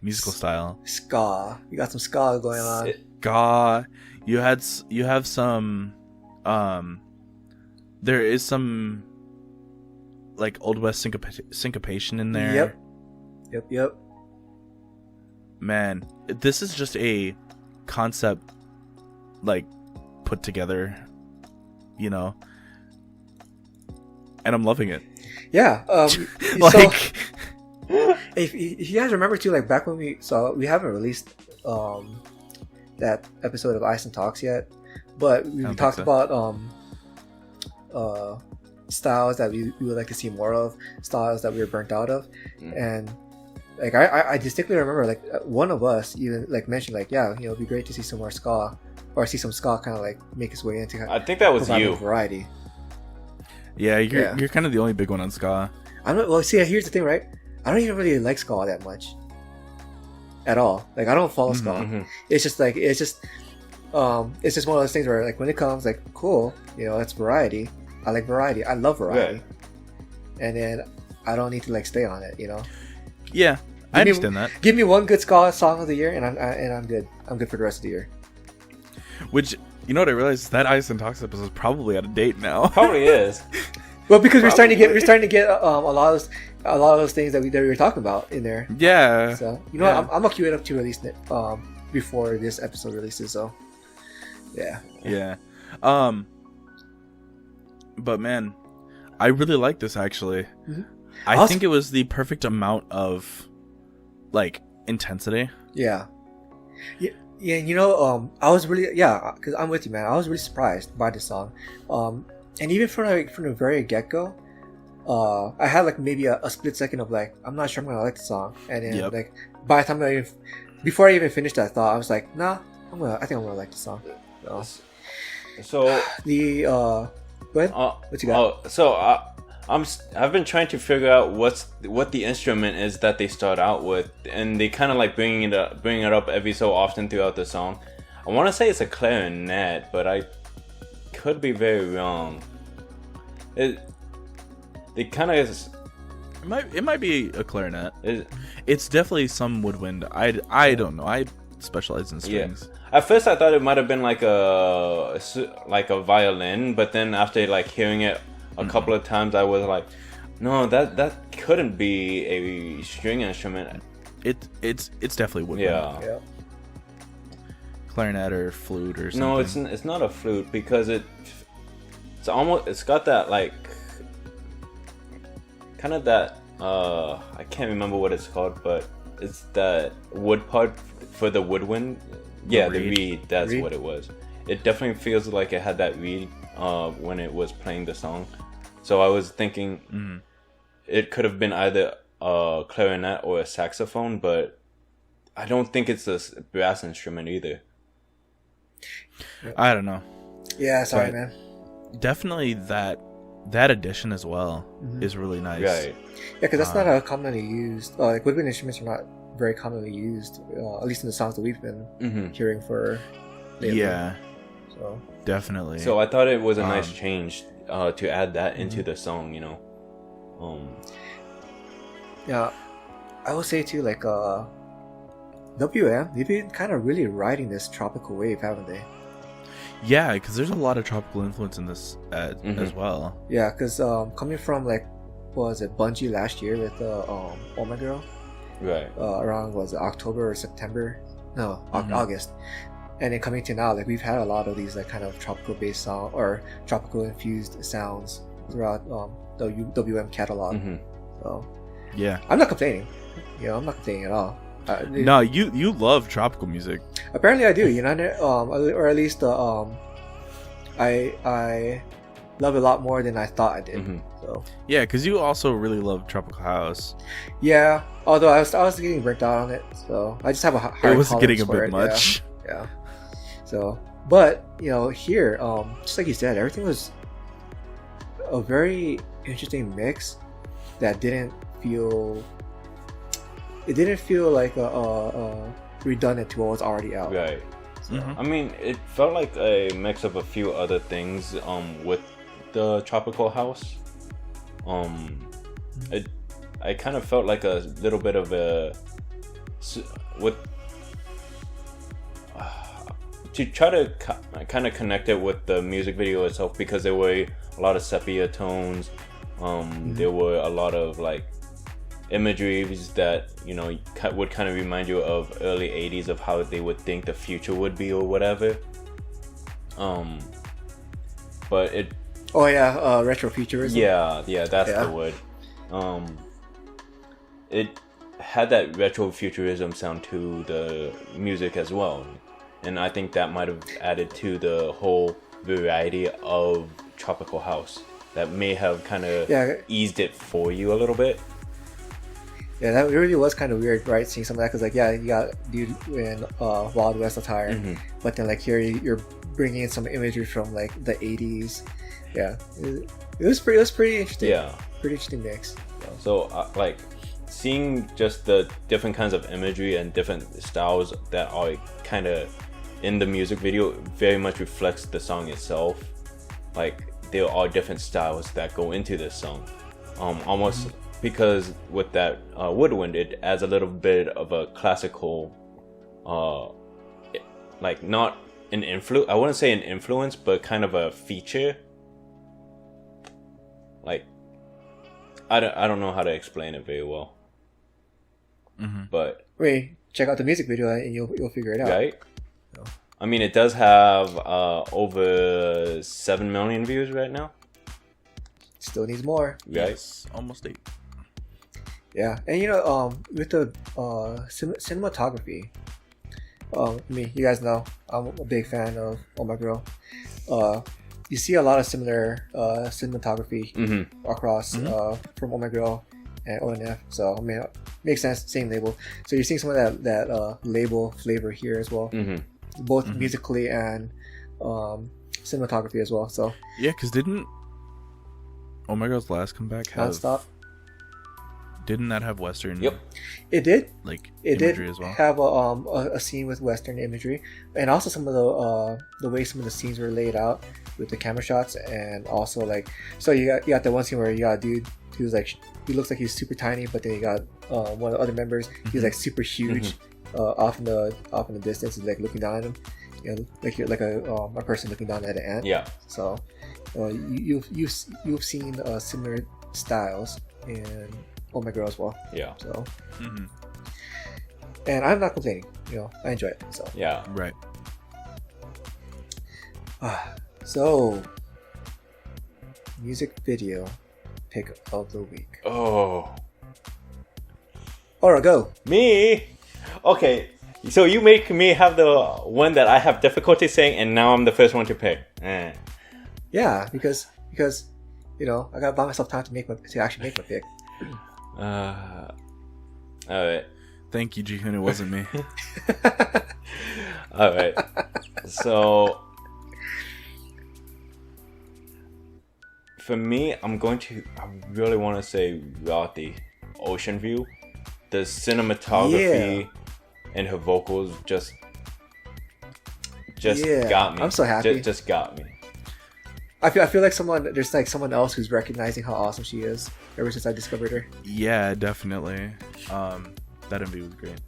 Musical style. Ska. You got some ska going on. Ska. You have some there is some like Old West syncopation in there. Yep. Man, this is just a concept like put together, and I'm loving it. Yeah. Like if you guys remember too, like back when we haven't released that episode of Ice and Talks yet, but we talked about styles that we would like to see more of, styles that we were burnt out of, and like I distinctly remember like one of us even like mentioned like it'd be great to see some more ska, or see some ska kind of like make its way into. I think that was you. Variety. Yeah, you're kind of the only big one on ska. See, here's the thing, right? I don't even really like ska that much at all. Like I don't follow ska. It's just one of those things where like when it comes, like cool, it's variety. I like variety. I love variety. Yeah. And then I don't need to like stay on it, Yeah, I understand that. Give me one good ska song of the year, and I'm good. I'm good for the rest of the year. Which what I realized, that Ice and Talks episode is probably out of date now. Probably is. Well, because we're starting to get a lot of those things that we were talking about in there. Yeah. So you know what? I'm gonna queue it up to release it before this episode releases. So yeah. Yeah. But man, I really like this actually. Mm-hmm. I think it was the perfect amount of like intensity. Yeah. Yeah, you know, I was really because I'm with you, man. I was really surprised by this song, and even from the very get go, I had like maybe a split second of like I'm not sure I'm gonna like the song, and then like by the time before I even finished that thought, I was like, nah, I think I'm gonna like the song. So the what you got? I've been trying to figure out what the instrument is that they start out with, and they kind of like bring it up every so often throughout the song. I want to say it's a clarinet, but I could be very wrong. It kind of is. It might be a clarinet. It's definitely some woodwind. I don't know. I specialize in strings. Yeah. At first, I thought it might have been like a violin, but then after like hearing it a couple of times, I was like, no, that couldn't be a string instrument. It's definitely woodwind. Yeah. Clarinet or flute or something. No, it's not a flute because it's got that like kind of that I can't remember what it's called, but it's that wood part for the woodwind. Yeah, the reed. That's what it was. It definitely feels like it had that reed when it was playing the song. So I was thinking it could have been either a clarinet or a saxophone, but I don't think it's a brass instrument either. I don't know. Yeah, sorry, man. Definitely that addition as well is really nice. Right. Yeah, because that's not a commonly used. Like woodwind instruments are not very commonly used, at least in the songs that we've been hearing for lately. Yeah. So definitely. So I thought it was a nice change to add that into the song, you know. Yeah, I would say too, like WM, they've been kind of really riding this tropical wave, haven't they? Yeah, because there's a lot of tropical influence in this as well. Yeah, because coming from like, what was it, Bungie last year with Oh My Girl, right? Around was it October or September? No, August. And then coming to now, like we've had a lot of these like kind of tropical based sound or tropical infused sounds throughout the WM catalog. So yeah, I'm not complaining. You know, I'm not complaining at all. No, you love tropical music. Apparently, I do. You know, or at least I love it a lot more than I thought I did. So yeah, because you also really love tropical house. Yeah, although I was getting burnt out on it, so I just have a higher. It was getting a for bit much. Yeah. So, but you know, here, just like you said, everything was a very interesting mix that didn't feel. It didn't feel like redundant to what was already out. Right. So, I mean, it felt like a mix of a few other things with the tropical house. I kind of felt like a little bit of a to try to kind of connect it with the music video itself, because there were a lot of sepia tones. There were a lot of like imageries that, you know, would kind of remind you of early 80s of how they would think the future would be or whatever. But it... Oh yeah, retrofuturism. Yeah, that's the word. It had that retrofuturism sound to the music as well. And I think that might have added to the whole variety of tropical house. That may have kind of eased it for you a little bit. Yeah, that really was kind of weird, right? Seeing some of that, because like, yeah, you got dude in Wild West attire, but then like here you're bringing in some imagery from like the 80s. Yeah, it was pretty interesting. Yeah, pretty interesting mix. So like seeing just the different kinds of imagery and different styles that are kind of in the music video very much reflects the song itself. Like there are different styles that go into this song, almost. Because with that woodwind, it adds a little bit of a classical, like not an influence. I wouldn't say an influence, but kind of a feature. like I don't know how to explain it very well. But Wait, check out the music video and you'll figure it out. right? No. I mean, it does have over 7 million views right now. Still needs more. Right? Yes, almost 8. Yeah, and with the cinematography, you guys know I'm a big fan of Oh My Girl. You see a lot of similar cinematography across from Oh My Girl and ONF. So I mean, makes sense. Same label. So you're seeing some of that label flavor here as well, both musically and cinematography as well. So Yeah, because didn't Oh My Girl's last comeback have... nonstop. Didn't that have Western? Yep. It did. Like It imagery did as well. have a scene with Western imagery, and also some of the way some of the scenes were laid out with the camera shots, and also like so you got that one scene where you got a dude who's like he looks like he's super tiny, but then you got one of the other members he's like super huge, off in the distance, he's like looking down at him, like you're like a person looking down at an ant. Yeah. So you've seen similar styles in Oh My Girl as well. Yeah. So. And I'm not complaining. I enjoy it. So Yeah. Right. So music video pick of the week. Oh. Alright, go. Me? Okay. So you make me have the one that I have difficulty saying, and now I'm the first one to pick. Yeah, because I gotta buy myself time to actually make my pick. Alright. Thank you, Jihoon. It wasn't me. Alright. So for me, I really want to say Rothy, Ocean View. The cinematography and her vocals just got me. I'm so happy. Just got me. I feel like there's like someone else who's recognizing how awesome she is ever since I discovered her. Yeah, definitely. That MV was great.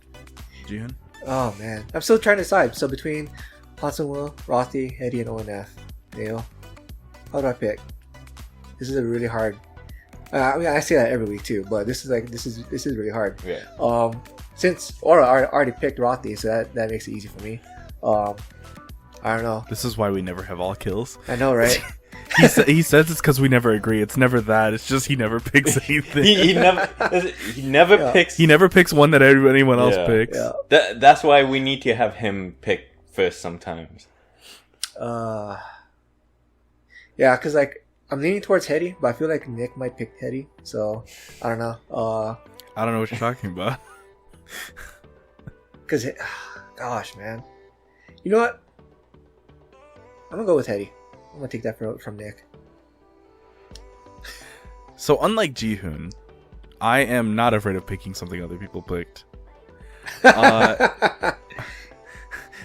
Jihoon? Oh man, I'm still trying to decide. So between Seung Woo, Rothy, Hedy, and ONF, how do I pick? This is a really hard. I mean, I say that every week too, but this is really hard. Yeah. Since Aura already picked Rothy, so that makes it easy for me. I don't know. This is why we never have all kills. I know, right? He says it's because we never agree. It's never that. It's just he never picks anything. he never picks. He never picks one that anyone else Yeah. picks. Yeah. That's why we need to have him pick first sometimes. Yeah, because like I'm leaning towards Hedy, but I feel like Nick might pick Hedy, so I don't know. I don't know what you're talking about. Because gosh, man, you know what? I'm gonna go with Hedy. I'm gonna take that from Nick. So unlike Jihoon, I am not afraid of picking something other people picked.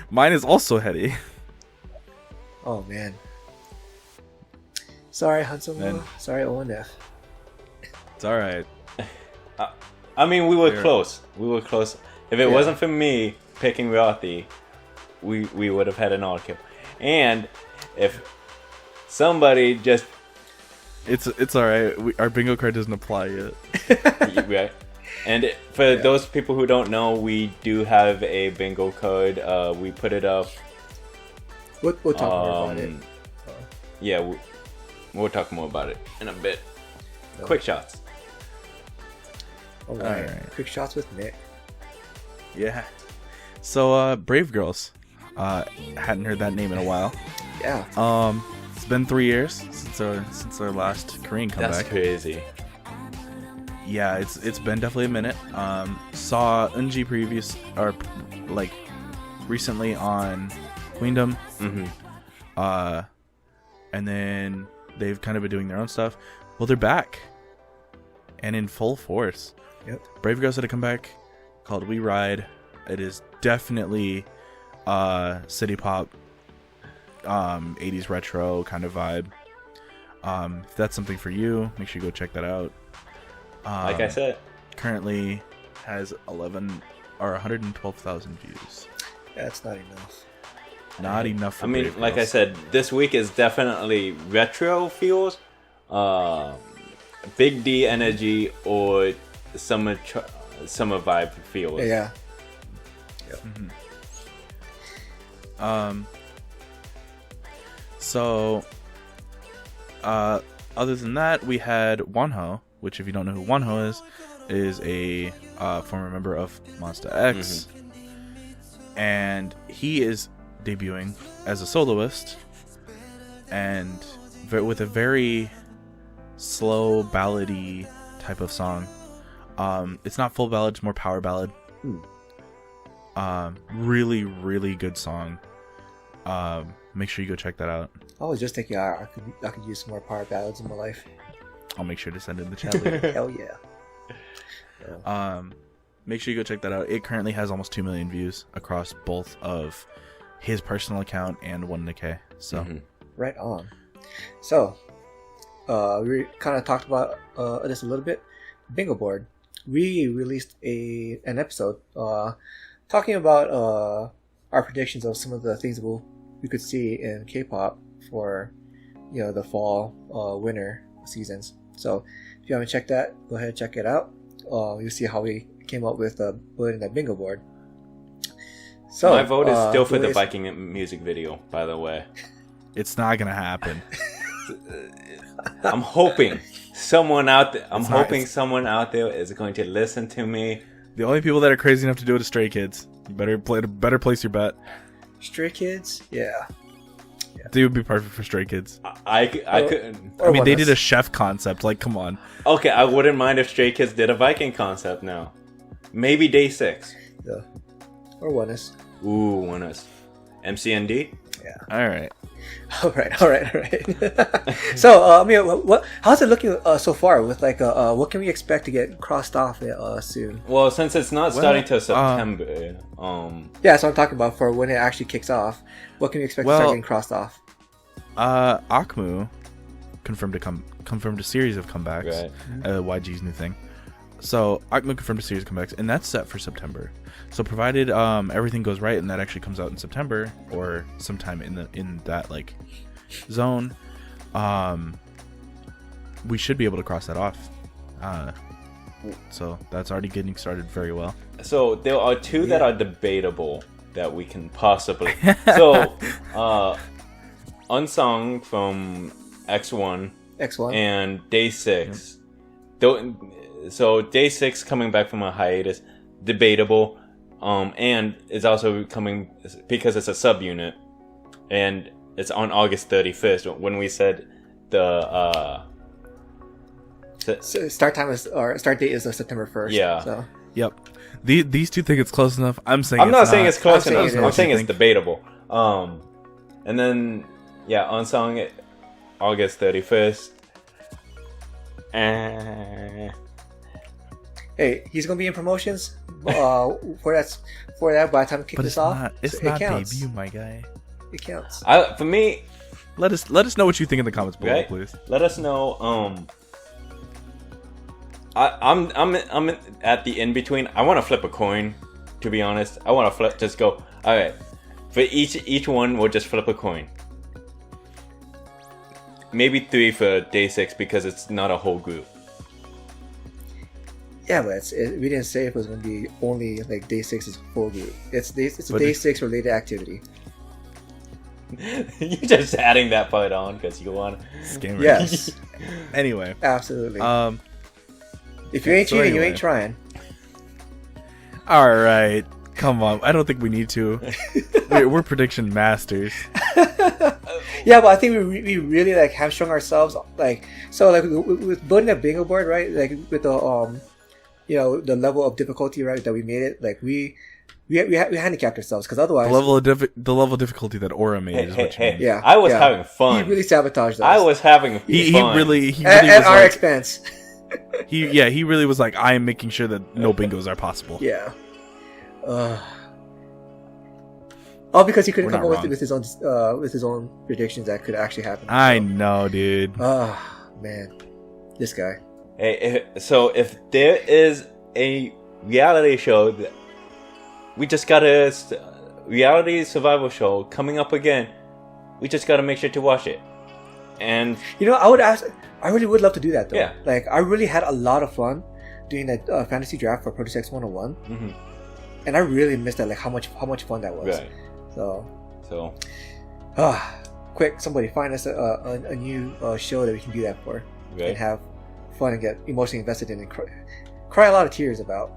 Mine is also Hedy. Oh man. Sorry, Hanson. Sorry, ONF. It's all right. I mean, we were close. We were close. If it wasn't for me picking Rothy, we would have had an all kill. And if somebody just It's all right. Our bingo card doesn't apply yet. right. And for those people who don't know, we do have a bingo code. We put it up. We'll talk more about it. Yeah, we'll talk more about it in a bit. No. Quick shots. All right. Quick shots with Nick. Yeah. So Brave Girls. Hadn't heard that name in a while. Yeah. It's been 3 years since our last Korean comeback. That's crazy. Yeah, it's been definitely a minute. Saw Eunji recently on Queendom. And then they've kind of been doing their own stuff. Well, they're back and in full force. Yep. Brave Girls had a comeback called LiQWYD. It is definitely city pop, 80s retro kind of vibe. If that's something for you, make sure you go check that out. Like I said, currently has 112,000 views. That's not enough. Not enough for I mean, Brave like Girls. I said, this week is definitely retro feels. Big D energy or summer vibe feels. Yeah. So, other than that, we had Wonho, which, if you don't know who Wonho is a former member of Monsta X, and he is debuting as a soloist, and with a very slow ballady type of song. It's not full ballad; it's more power ballad. Really, really good song. Make sure you go check that out. I was just thinking I could use some more power ballads in my life. I'll make sure to send it in the chat later. Hell yeah. Make sure you go check that out. It currently has almost 2 million views across both of his personal account and 1NK. So right on. So we kind of talked about this a little bit. Bingo board. We released an episode talking about our predictions of some of the things we could see in K-pop for the fall winter seasons. So if you haven't checked that, go ahead and check it out. You'll see how we came up with building that bingo board. So my vote is still for the Viking music video, by the way. It's not gonna happen. I'm hoping someone out there. Someone out there is going to listen to me. The only people that are crazy enough to do it is Stray Kids. You better place your bet. Stray Kids, yeah. They would be perfect for Stray Kids. I couldn't. I mean, they did a chef concept. Like, come on. Okay, I wouldn't mind if Stray Kids did a Viking concept now. Maybe Day 6. Yeah. Or ONES. Ooh, ONES. MCND? Yeah. All right. All right. So, I mean, how's it looking so far? With what can we expect to get crossed off soon? Well, since it's not starting till September, yeah, so I'm talking about for when it actually kicks off. What can we expect to start getting crossed off? Akmu confirmed a series of comebacks. Right. YG's new thing. So Akmu confirmed a series of comebacks, and that's set for September. So provided everything goes right and that actually comes out in September or sometime in that like zone, we should be able to cross that off. So that's already getting started very well. So there are two that are debatable that we can possibly. So Unsung from X1 and Day 6. Yep. So Day 6 coming back from a hiatus, debatable. And it's also coming because it's a subunit, and it's on August 31st. When we said the start date is September 1st. Yeah. So. Yep. These two think it's close enough. I'm saying I'm not saying it's close enough. I'm saying it's think. debatable. And then Unsung August 31st. Hey, he's gonna be in promotions for that by the time we kick this off. It's not debut, my guy. It counts. For me, let us know what you think in the comments below, please. Let us know. I'm at the in between. I want to flip a coin. To be honest, I want to just go. All right, for each one, we'll just flip a coin. Maybe 3 for Day 6 because it's not a whole group. Yeah, but we didn't say if it was going to be only like Day 6 is a full group. It's a Day 6 related activity. You're just adding that part on because you want scammer. Yes. Anyway. Absolutely. If you ain't cheating, you ain't trying. All right. Come on. I don't think we need to. We're prediction masters. Yeah, but I think we really like hamstrung ourselves. Like with building a bingo board, right? Like with the the level of difficulty, right, that we made it, like we handicapped ourselves because otherwise the level of difficulty that Aura made is what you mean. Yeah, I was having fun. He really sabotaged us. I was having fun. He really at our expense. He really was like, I am making sure that no bingos are possible. Yeah. All because he couldn't come up with his own predictions that could actually happen. I know, dude. Oh man, this guy. Hey, so if there is a reality show that we just got a reality survival show coming up again, we just got to make sure to watch it. And you know, I really would love to do that though. Yeah. Like I really had a lot of fun doing that fantasy draft for Project X 101, and I really missed that. Like how much fun that was. right. So, So quick, somebody find us a new show that we can do that for right. and have fun and get emotionally invested in and cry a lot of tears about.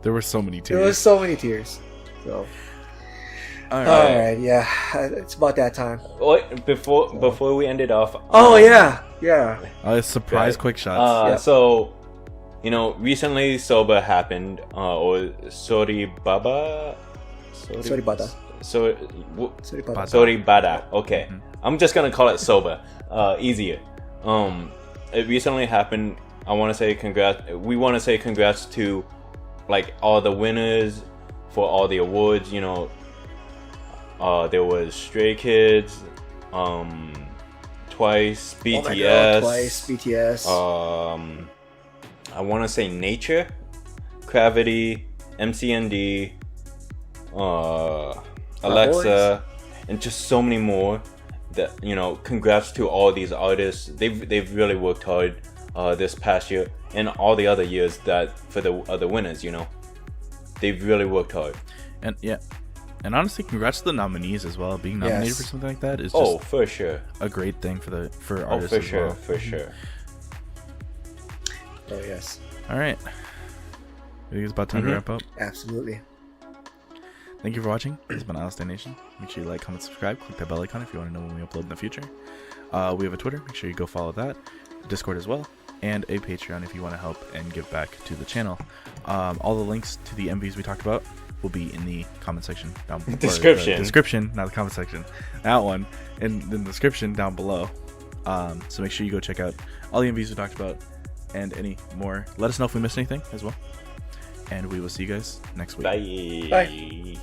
There were so many tears. There was so many tears. So. All All right, yeah, it's about that time. Wait, before we end it off. Oh yeah. A surprise Right. quick shots. Yeah. So, you know, recently Soba happened, or Soribada. Soribada. Bada. Soribada. Okay, I'm just gonna call it Soba. Easier. It recently happened. I want to say congrats. We want to say congrats to like all the winners for all the awards. You know, there was Stray Kids, Twice, BTS, Oh my God, Twice, BTS. I want to say Nature, Gravity, MCND, Alexa, and just so many more. That, you know, congrats to all these artists. They've really worked hard this past year and all the other years that for the other winners. You know, they've really worked hard. And yeah. And honestly, congrats to the nominees as well. Being nominated Yes. for something like that is just For sure. a great thing for Oh, artists for as sure, well. for sure. Oh yes, All right. I think it's about time to wrap up. absolutely. Thank you for watching. This has been Alice Nation. Make sure you like, comment, subscribe. Click that bell icon if you want to know when we upload in the future. We have a Twitter. Make sure you go follow that. Discord as well. And a Patreon if you want to help and give back to the channel. All the links to the MVs we talked about will be in the comment section down below. Description, not the comment section. That one in the description down below. So make sure you go check out all the MVs we talked about and any more. Let us know if we missed anything as well. And we will see you guys next week. Bye. Bye.